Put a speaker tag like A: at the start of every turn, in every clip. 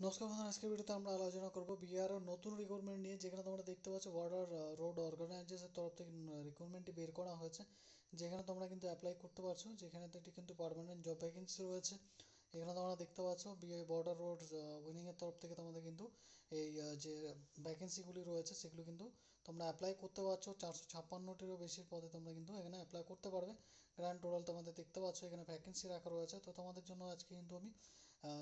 A: নমস্কার বন্ধুরা, আজকের ভিডিওতে আমরা আলোচনা করব বিআর এর নতুন রিক্রুটমেন্ট নিয়ে। যেখানে তোমরা দেখতে পাচ্ছ বর্ডার রোড অর্গানাইজেশনের তরফ থেকে রিক্রুটমেন্টটি বের করা হয়েছে, যেখানে তোমরা কিন্তু অ্যাপ্লাই করতে পারছো। যেখানে এটি কিন্তু পার্মানেন্ট জব ভ্যাকেন্সি রয়েছে। এখানে তোমরা দেখতে পাচ্ছ বর্ডার রোড উইনিংয়ের তরফ থেকে তোমাদের কিন্তু এই যে ভ্যাকেন্সিগুলি রয়েছে সেগুলো কিন্তু তোমরা অ্যাপ্লাই করতে পারছো। 456টিরও বেশি পদে তোমরা কিন্তু এখানে অ্যাপ্লাই করতে পারবে। গ্র্যান্ড টোটাল তোমাদের দেখতে পাচ্ছ এখানে ভ্যাকেন্সি রাখা রয়েছে। তো তোমাদের জন্য আজকে কিন্তু আমি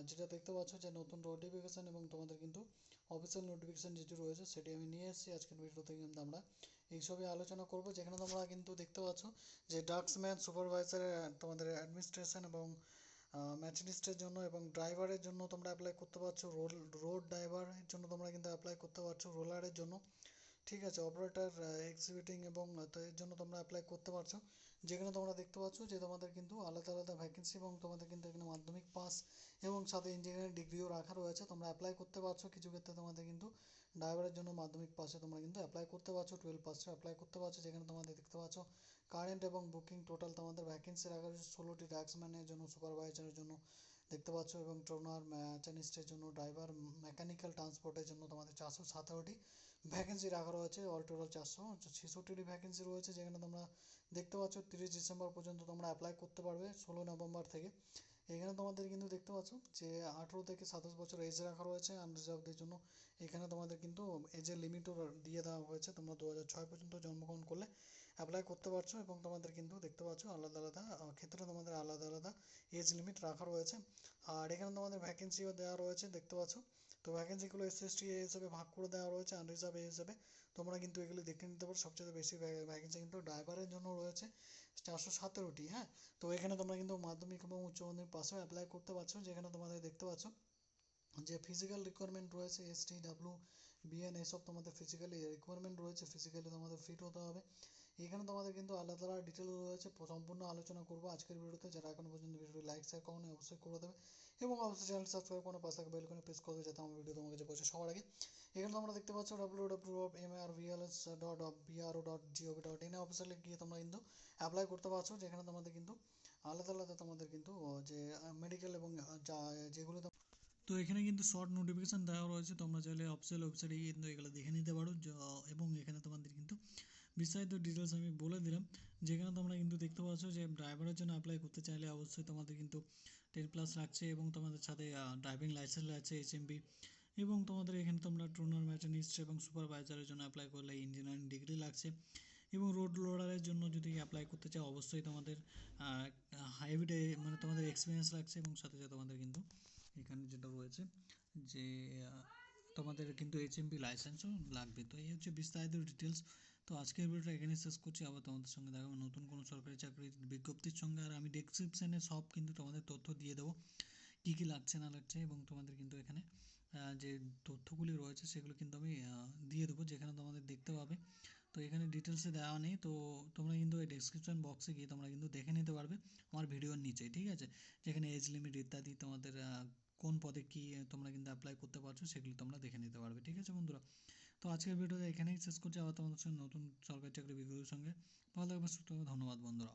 A: যেটা দেখতে পাচ্ছ যে নতুন নোটিফিকেশান এবং তোমাদের কিন্তু অফিসিয়াল নোটিফিকেশান যেটি রয়েছে সেটি আমি নিয়ে এসেছি। আজকের ভিডিওতে কিন্তু আমরা এইসবই আলোচনা করব। যেখানে তোমরা কিন্তু দেখতে পাচ্ছ যে ড্রাগসম্যান, সুপারভাইজারের তোমাদের অ্যাডমিনিস্ট্রেশন এবং ম্যাচিনিস্টের জন্য এবং ড্রাইভারের জন্য তোমরা অ্যাপ্লাই করতে পারছো। রোড ড্রাইভারের জন্য তোমরা কিন্তু অ্যাপ্লাই করতে পারছো, রোলারের জন্য। ঠিক আছে, অপারেটর এক্সিকিউটিং এবং তো এর জন্য তোমরা অ্যাপ্লাই করতে পারছো। যেখানে তোমরা দেখতে পাচ্ছ যে তোমাদের কিন্তু আলাদা আলাদা ভ্যাকেন্সি এবং তোমাদের কিন্তু এখানে মাধ্যমিক পাস এবং সাথে ইঞ্জিনিয়ারিং ডিগ্রিও রাখা রয়েছে। তোমরা অ্যাপ্লাই করতে পারছো। কিছু ক্ষেত্রে তোমাদের কিন্তু ড্রাইভারের জন্য মাধ্যমিক পাসে তোমরা কিন্তু অ্যাপ্লাই করতে পারছো, 12 পাসে অ্যাপ্লাই করতে পারছো। যেখানে তোমাদের দেখতে পাচ্ছ কারেন্ট এবং বুকিং টোটাল তোমাদের ভ্যাকেন্সি রাখা রয়েছে 16টি। ড্রাগসম্যানের জন্য, সুপারভাইজারের জন্য দেখতে পাচ্ছ এবং ট্রোনার ম্যাচানিস্টের জন্য, ড্রাইভার মেকানিক্যাল ট্রান্সপোর্টের জন্য তোমাদের 417টি ভ্যাকেন্সি রাখা রয়েছে। অল টোটাল 466টি ভ্যাকেন্সি রয়েছে। যেখানে তোমরা দেখতে পাচ্ছ 30 ডিসেম্বর পর্যন্ত তোমরা অ্যাপ্লাই করতে পারবে, 16 নভেম্বর থেকে। এখানে তোমাদের কিন্তু দেখতে পাচ্ছ যে 18 থেকে 27 বছর এজ রাখা রয়েছে আনরিজার্ভদের জন্য। এখানে তোমাদের কিন্তু এজের লিমিটও দিয়ে দেওয়া হয়েছে। তোমরা 2006 পর্যন্ত জন্মগ্রহণ করলে অ্যাপ্লাই করতে পারছো এবং তোমাদের কিন্তু দেখতে পাচ্ছ আলাদা আলাদা ক্ষেত্রে তোমাদের আলাদা আলাদা এজ লিমিট রাখা রয়েছে। আর এখানে তোমাদের ভ্যাকেন্সিও দেওয়া রয়েছে দেখতে পাচ্ছ। তো ভ্যাকেন্সিগুলো এসএসটি এ হিসেবে ভাগ করে দেওয়া রয়েছে, আনরিজার্ভ এ হিসেবে। তোমরা কিন্তু এগুলি দেখে নিতে পারো। সবচেয়ে বেশি ভ্যাকেন্সি কিন্তু ড্রাইভারের জন্য রয়েছে 417টি। হ্যাঁ, তো এখানে তোমরা কিন্তু মাধ্যমিক এবং উচ্চ মাধ্যমিক পাশেও অ্যাপ্লাই করতে পারছো। যেখানে তোমাদের দেখতে পাচ্ছ যে ফিজিক্যাল রিকোয়ারমেন্ট রয়েছে, এসটি, ডাব্লিউ, বিএন, এসব তোমাদের ফিজিক্যালি রিকোয়ারমেন্ট রয়েছে। ফিজিক্যালি তোমাদের ফিট হতে হবে। এখানে তোমাদের কিন্তু আলাদা আলাদা ডিটেল রয়েছে, সম্পূর্ণ আলোচনা করবো আজকের ভিডিওতে। যারা এখনো পর্যন্ত ভিডিওটি লাইক শেয়ার করো অবশ্যই করে দেবে এবং অবশ্যই চ্যানেল সাবস্ক্রাইব করে পাশে বেল আইকনে প্রেস করবে যাতে আমার ভিডিও তোমার কাছে পৌঁছে সবার আগে। এখানে তোমরা দেখতে পাচ্ছ www.marvls.bro.gov.in অফিসিয়ালে গিয়ে তোমরা কিন্তু অ্যাপ্লাই করতে পারছো। যেখানে তোমাদের কিন্তু আলাদা আলাদা তোমাদের কিন্তু যে মেডিকেল এবং যা যেগুলো তো এখানে কিন্তু শর্ট নোটিফিকেশান দেওয়া রয়েছে। তোমরা চাইলে অফিসিয়াল ওয়েবসাইটে গিয়ে কিন্তু এগুলো দেখে নিতে পারো। এবং এখানে তোমাদের কিন্তু বিস্তারিত ডিটেলস আমি বলে দিলাম। যেখানে তোমরা কিন্তু দেখতে পাচ্ছ যে ড্রাইভারের জন্য অ্যাপ্লাই করতে চাইলে অবশ্যই তোমাদের কিন্তু 10+ রাখছে এবং তোমাদের সাথে ড্রাইভিং লাইসেন্স আছে, এইচএমবি। এবং তোমাদের এখানে তোমরা ট্রোনার ম্যাচানিস্ট এবং সুপারভাইজারের জন্য অ্যাপ্লাই করলে ইঞ্জিনিয়ারিং ডিগ্রি লাগছে। এবং রোড লোডারের জন্য যদি অ্যাপ্লাই করতে চাও অবশ্যই তোমাদের হাইভিডে মানে তোমাদের এক্সপিরিয়েন্স লাগছে এবং সাথে সাথে তোমাদের কিন্তু এখানে যেটা রয়েছে যে তোমাদের কিন্তু এইচএমপি লাইসেন্সও লাগবে। তো এই হচ্ছে বিস্তারিত ডিটেলস। তো আজকের ভিডিওটা এখানে শেষ করছি। আবার তোমাদের সঙ্গে দেখা হবে নতুন কোনো সরকারি চাকরির বিজ্ঞপ্তির সঙ্গে। আর আমি ডেসক্রিপশানে সব কিন্তু তোমাদের তথ্য দিয়ে দেবো, কী কী লাগছে না লাগছে। এবং তোমাদের কিন্তু এখানে যে তথ্যগুলি রয়েছে সেগুলো কিন্তু আমি দিয়ে দেবো, যেখানে তোমাদের দেখতে পাবে। তো এখানে ডিটেলসে দেওয়া নেই, তো তোমরা কিন্তু এই ডেসক্রিপশন বক্সে গিয়ে তোমরা কিন্তু দেখে নিতে পারবে আমার ভিডিওর নিচে। ঠিক আছে, যেখানে এজ লিমিট ইত্যাদি তোমাদের কোন পদে কী তোমরা কিন্তু অ্যাপ্লাই করতে পারছো সেগুলি তোমরা দেখে নিতে পারবে। ঠিক আছে বন্ধুরা, তো আজকের ভিডিওটা এখানেই শেষ করছি। আবার তোমাদের সঙ্গে নতুন সরকারি চাকরি বিজ্ঞপ্তির সঙ্গে ভালো থাকবে, সুস্থ থাকবে। ধন্যবাদ বন্ধুরা।